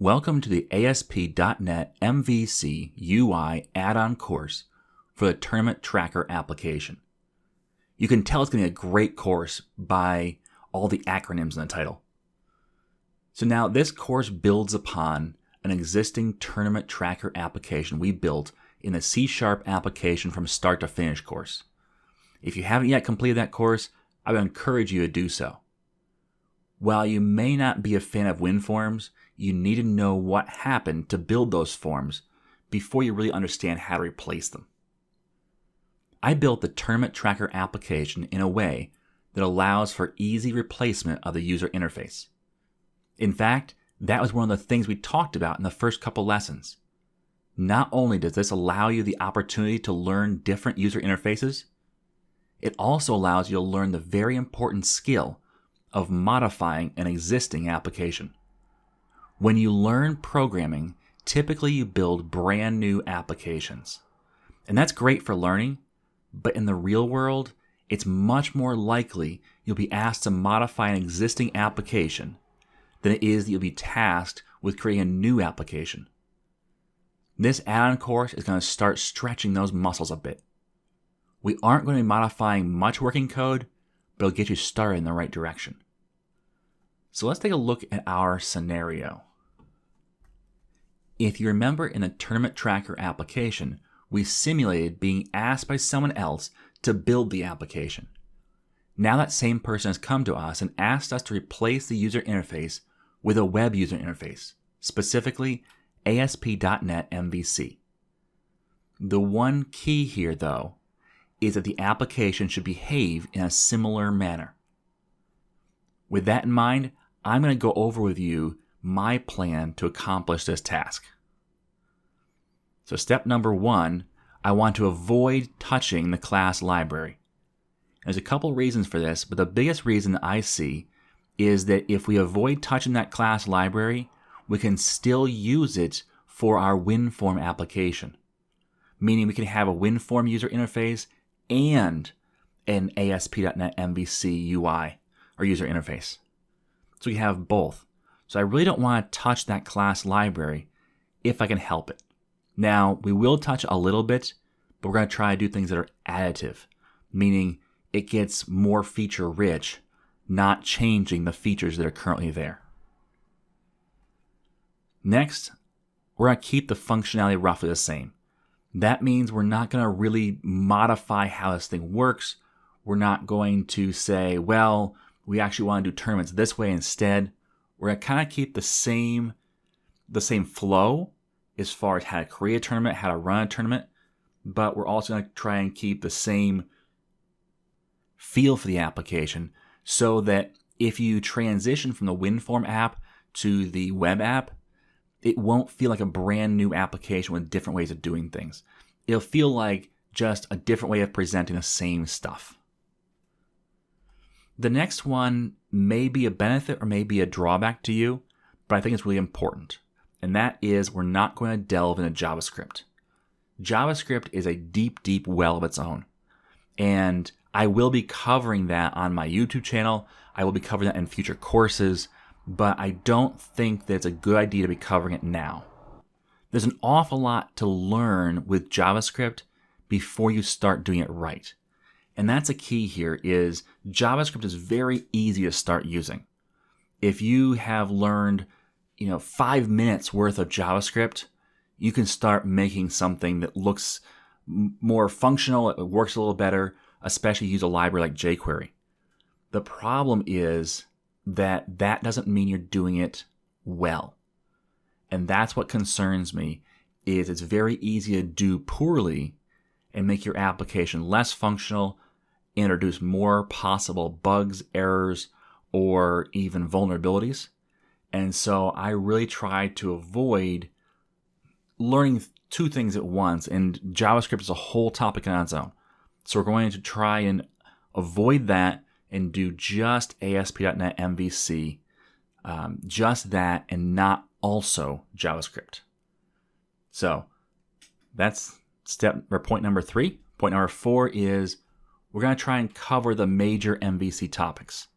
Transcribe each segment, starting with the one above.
Welcome to the ASP.NET MVC UI add-on course for the Tournament Tracker application. You can tell it's going to be a great course by all the acronyms in the title. So now this course builds upon an existing Tournament Tracker application we built in the C# application from start to finish course. If you haven't yet completed that course, I would encourage you to do so. While you may not be a fan of WinForms, you need to know what happened to build those forms before you really understand how to replace them. I built the Tournament Tracker application in a way that allows for easy replacement of the user interface. In fact, that was one of the things we talked about in the first couple lessons. Not only does this allow you the opportunity to learn different user interfaces, it also allows you to learn the very important skill of modifying an existing application. When you learn programming, typically you build brand new applications. And that's great for learning, but in the real world, it's much more likely you'll be asked to modify an existing application than it is that you'll be tasked with creating a new application. This add-on course is going to start stretching those muscles a bit. We aren't going to be modifying much working code, but it'll get you started in the right direction. So let's take a look at our scenario. If you remember, in the Tournament Tracker application, we simulated being asked by someone else to build the application. Now that same person has come to us and asked us to replace the user interface with a web user interface, specifically ASP.NET MVC. The one key here, though, is that the application should behave in a similar manner. With that in mind, I'm going to go over with you my plan to accomplish this task. So step number 1, I want to avoid touching the class library. There's a couple reasons for this, but the biggest reason that I see is that if we avoid touching that class library, we can still use it for our WinForm application. Meaning we can have a WinForm user interface and an ASP.NET MVC UI or user interface. So we have both. So I really don't want to touch that class library if I can help it. Now, we will touch a little bit, but we're going to try to do things that are additive, meaning it gets more feature rich, not changing the features that are currently there. Next, we're going to keep the functionality roughly the same. That means we're not going to really modify how this thing works. We're not going to say, well, we actually want to do tournaments this way instead. We're going to kind of keep the same flow as far as how to create a tournament, how to run a tournament, but we're also going to try and keep the same feel for the application so that if you transition from the WinForm app to the web app, it won't feel like a brand new application with different ways of doing things. It'll feel like just a different way of presenting the same stuff. The next one may be a benefit or may be a drawback to you, but I think it's really important. And that is we're not going to delve into JavaScript. JavaScript is a deep, deep well of its own. And I will be covering that on my YouTube channel. I will be covering that in future courses, but I don't think that it's a good idea to be covering it now. There's an awful lot to learn with JavaScript before you start doing it right. And that's a key here is JavaScript is very easy to start using. If you have learned, 5 minutes worth of JavaScript, you can start making something that looks more functional, it works a little better, especially use a library like jQuery. The problem is that doesn't mean you're doing it well. And that's what concerns me, is it's very easy to do poorly and make your application less functional, introduce more possible bugs, errors, or even vulnerabilities. And so I really try to avoid learning two things at once, and JavaScript is a whole topic on its own. So we're going to try and avoid that and do just ASP.NET MVC, just that, and not also JavaScript. So that's point number 3. Point number 4 is we're going to try and cover the major MVC topics.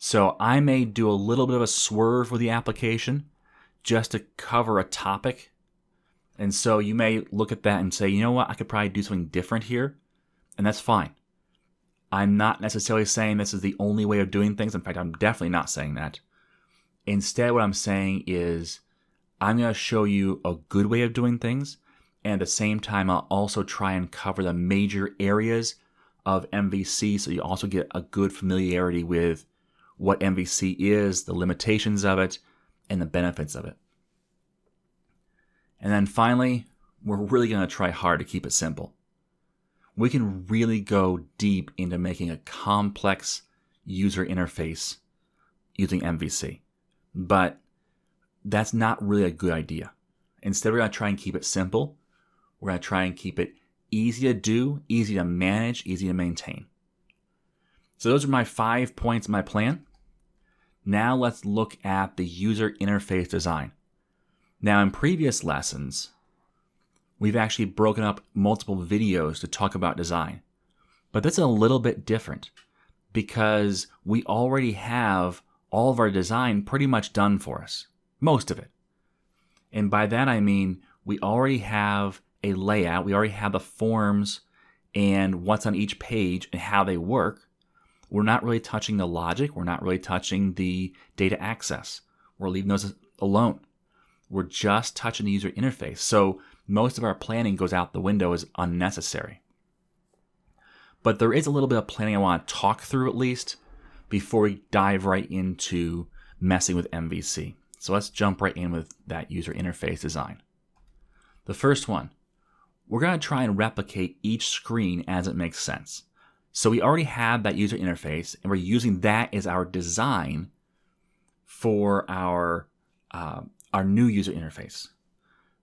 So I may do a little bit of a swerve with the application just to cover a topic. And so you may look at that and say, you know what, I could probably do something different here. And that's fine. I'm not necessarily saying this is the only way of doing things. In fact, I'm definitely not saying that. Instead, what I'm saying is I'm going to show you a good way of doing things. And at the same time, I'll also try and cover the major areas of MVC so you also get a good familiarity with what MVC is, the limitations of it, and the benefits of it. And then finally, we're really going to try hard to keep it simple. We can really go deep into making a complex user interface using MVC. But that's not really a good idea. Instead, we're going to try and keep it simple. We're going to try and keep it easy to do, easy to manage, easy to maintain. So those are my 5 points of my plan. Now let's look at the user interface design. Now in previous lessons, we've actually broken up multiple videos to talk about design. But that's a little bit different because we already have all of our design pretty much done for us. Most of it. And by that I mean we already have a layout, we already have the forms and what's on each page and how they work. We're not really touching the logic, we're not really touching the data access. We're leaving those alone. We're just touching the user interface. So most of our planning goes out the window as unnecessary. But there is a little bit of planning I want to talk through at least before we dive right into messing with MVC. So let's jump right in with that user interface design. The first one, we're going to try and replicate each screen as it makes sense. So we already have that user interface, and we're using that as our design for our new user interface.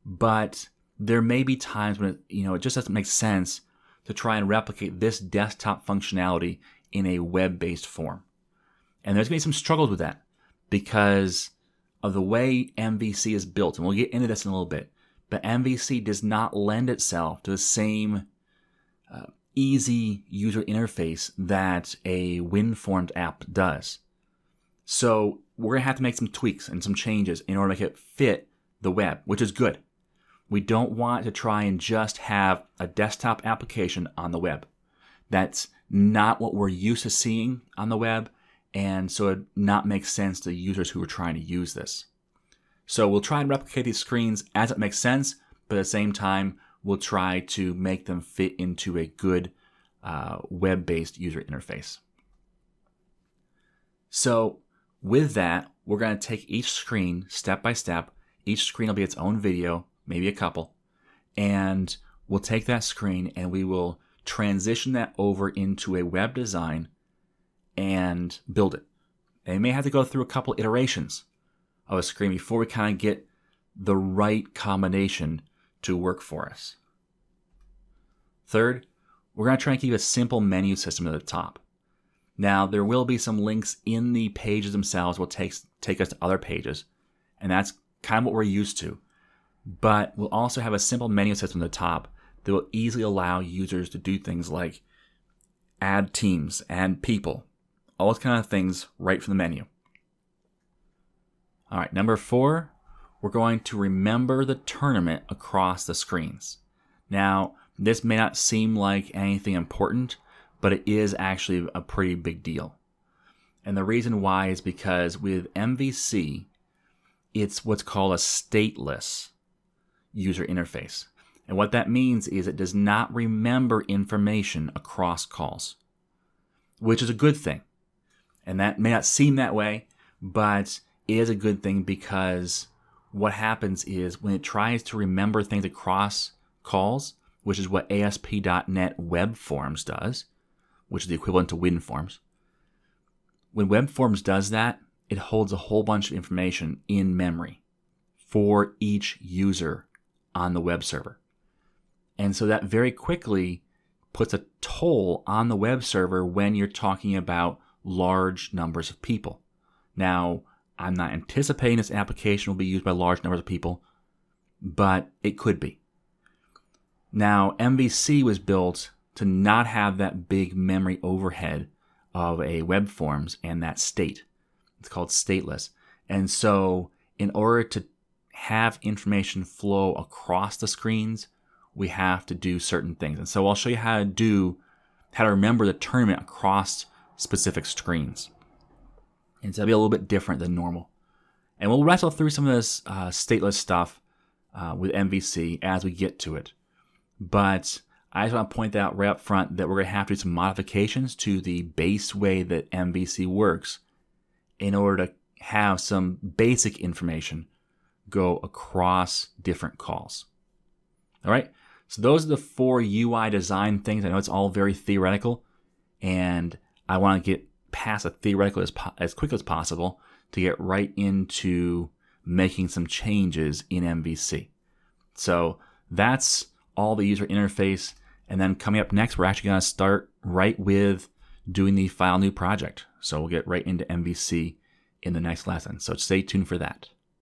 But there may be times when it just doesn't make sense to try and replicate this desktop functionality in a web-based form. And there's going to be some struggles with that because of the way MVC is built. And we'll get into this in a little bit. But MVC does not lend itself to the same easy user interface that a WinForms app does. So we're going to have to make some tweaks and some changes in order to make it fit the web, which is good. We don't want to try and just have a desktop application on the web. That's not what we're used to seeing on the web, and so it not make sense to users who are trying to use this. So we'll try and replicate these screens as it makes sense, but at the same time, we'll try to make them fit into a good web-based user interface. So with that, we're going to take each screen step by step. Each screen will be its own video, maybe a couple, and we'll take that screen and we will transition that over into a web design and build it. And we may have to go through a couple iterations of a screen before we kind of get the right combination to work for us. Third, we're going to try and keep a simple menu system at the top. Now, there will be some links in the pages themselves that will take us to other pages, and that's kind of what we're used to. But we'll also have a simple menu system at the top that will easily allow users to do things like add teams, add people, all those kind of things right from the menu. All right, number 4, we're going to remember the tournament across the screens. Now, this may not seem like anything important, but it is actually a pretty big deal. And the reason why is because with MVC, it's what's called a stateless user interface. And what that means is it does not remember information across calls, which is a good thing. And that may not seem that way, but it is a good thing because what happens is when it tries to remember things across calls, which is what ASP.NET Web Forms does, which is the equivalent to WinForms. When WebForms does that, it holds a whole bunch of information in memory for each user on the web server. And so that very quickly puts a toll on the web server when you're talking about large numbers of people. Now, I'm not anticipating this application will be used by large numbers of people, but it could be. Now, MVC was built to not have that big memory overhead of a web forms and that state. It's called stateless. And so in order to have information flow across the screens, we have to do certain things. And so I'll show you how to remember the tournament across specific screens. And so it'll be a little bit different than normal. And we'll wrestle through some of this stateless stuff with MVC as we get to it. But I just want to point out right up front that we're going to have to do some modifications to the base way that MVC works in order to have some basic information go across different calls. All right, so those are the 4 UI design things. I know it's all very theoretical, and I want to get past the theoretical as quickly as possible to get right into making some changes in MVC. So that's all the user interface. And then coming up next, we're actually going to start right with doing the file new project. So we'll get right into MVC in the next lesson. So stay tuned for that.